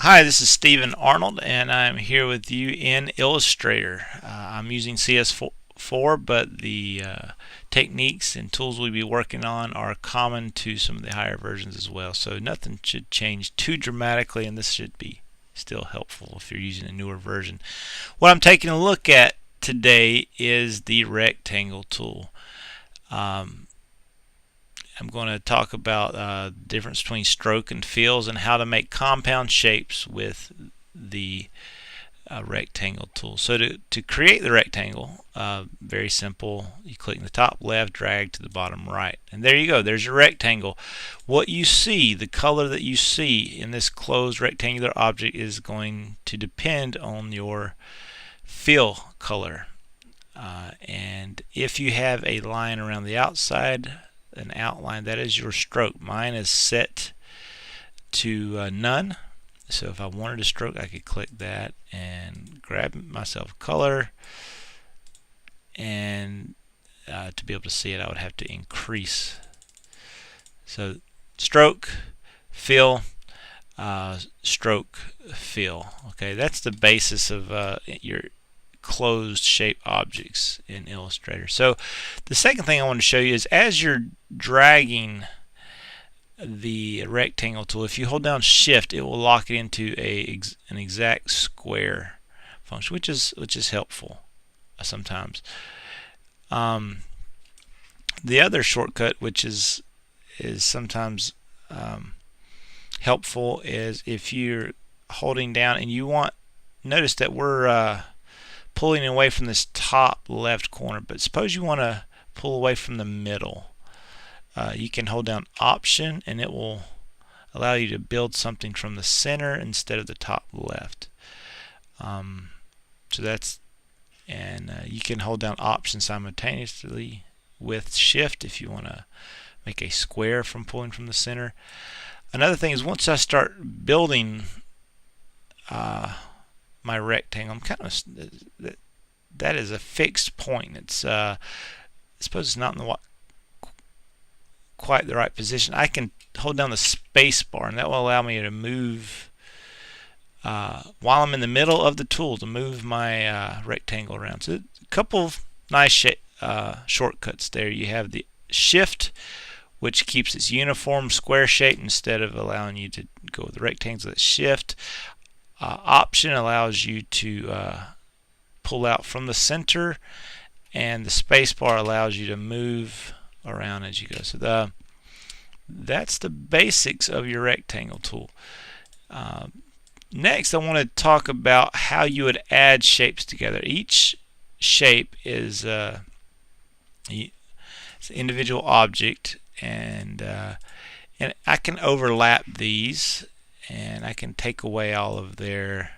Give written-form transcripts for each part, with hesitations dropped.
Hi, this is Stephen Arnold, and I'm here with you in Illustrator. I'm using CS4, but the techniques and tools we'll be working on are common to some of the higher versions as well. So nothing should change too dramatically, and this should be still helpful if you're using a newer version. What I'm taking a look at today is the Rectangle tool. I'm going to talk about the difference between stroke and fills and how to make compound shapes with the rectangle tool. So to create the rectangle, very simple. You click in the top left, drag to the bottom right, and there you go. There's your rectangle. What you see, the color that you see in this closed rectangular object is going to depend on your fill color. And if you have a line around the outside, an outline, that is your stroke. Mine is set to none, so if I wanted a stroke I could click that and grab myself a color, and to be able to see it I would have to increase. So stroke, fill, stroke, fill. Okay, that's the basis of your closed shape objects in Illustrator. So the second thing I want to show you is as you're dragging the rectangle tool, if you hold down shift it will lock it into an exact square function, which is helpful sometimes. The other shortcut, which is sometimes helpful, is if you're holding down and you want, notice that we're pulling away from this top left corner, but suppose you want to pull away from the middle. You can hold down Option and it will allow you to build something from the center instead of the top left. So that's, and you can hold down Option simultaneously with Shift if you want to make a square from pulling from the center. Another thing is once I start building my rectangle, I'm kind of, that is a fixed point. It's I suppose it's not in the quite the right position. I can hold down the space bar and that will allow me to move while I'm in the middle of the tool, to move my rectangle around. So a couple of nice shortcuts there. You have the shift, which keeps its uniform square shape instead of allowing you to go with the rectangles. That shift. Option allows you to pull out from the center, and the space bar allows you to move around as you go. So that's the basics of your rectangle tool. Next I want to talk about how you would add shapes together. Each shape is it's an individual object, and I can overlap these, and I can take away all of their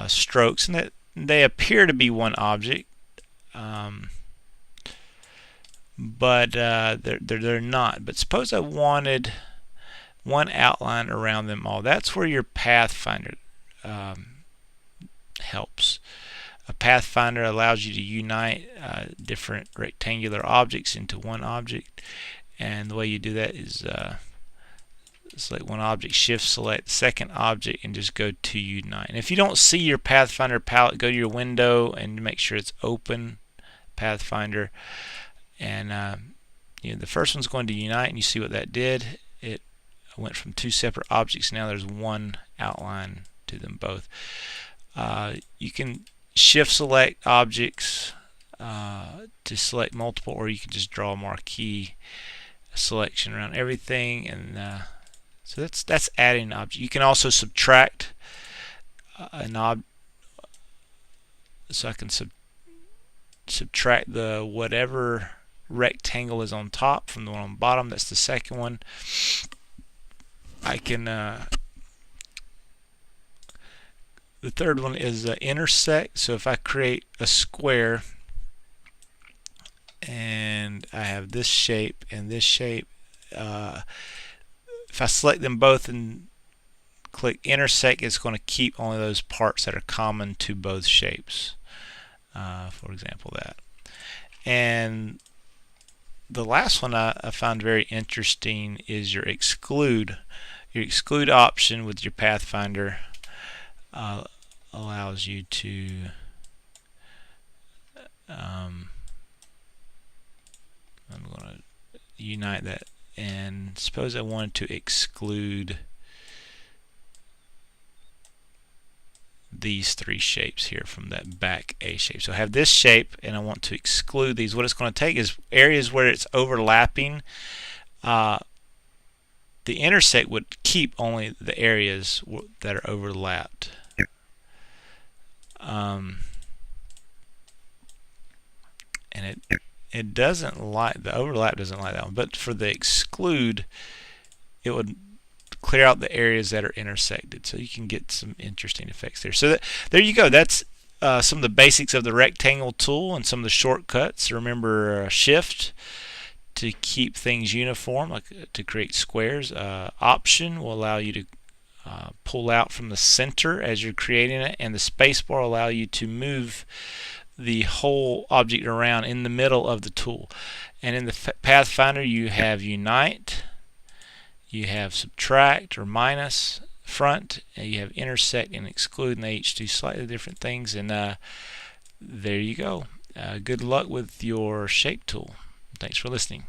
strokes, and that they appear to be one object, but they're not. But suppose I wanted one outline around them all. That's where your Pathfinder helps. A Pathfinder allows you to unite different rectangular objects into one object, and the way you do that is select one object, shift select the second object, and just go to unite. And if you don't see your Pathfinder palette, go to your window and make sure it's open, Pathfinder, and the first one's going to unite, and you see what that did. It went from two separate objects. Now there's one outline to them both. You can shift select objects to select multiple, or you can just draw a marquee selection around everything, and so that's adding an object. You can also subtract an object, so I can subtract the whatever rectangle is on top from the one on bottom. That's the second one. I can the third one is intersect. So if I create a square and I have this shape and this shape, if I select them both and click intersect, it's going to keep only those parts that are common to both shapes. For example, that. And the last one I found very interesting is your exclude. your exclude option with your Pathfinder allows you to I'm going to unite that, and suppose I wanted to exclude these three shapes here from that back A shape. So I have this shape and I want to exclude these. What it's going to take is areas where it's overlapping. The intersect would keep only the areas that are overlapped. And it doesn't like, the overlap doesn't like that one, but for the exclude it would clear out the areas that are intersected, so you can get some interesting effects there. So there you go. That's some of the basics of the rectangle tool and some of the shortcuts. Remember shift to keep things uniform, like to create squares. Option will allow you to pull out from the center as you're creating it, and the space bar will allow you to move the whole object around in the middle of the tool. And in the Pathfinder you have unite, you have subtract or minus front, and you have intersect and exclude, and they each do slightly different things. And there you go. Good luck with your shape tool. Thanks for listening.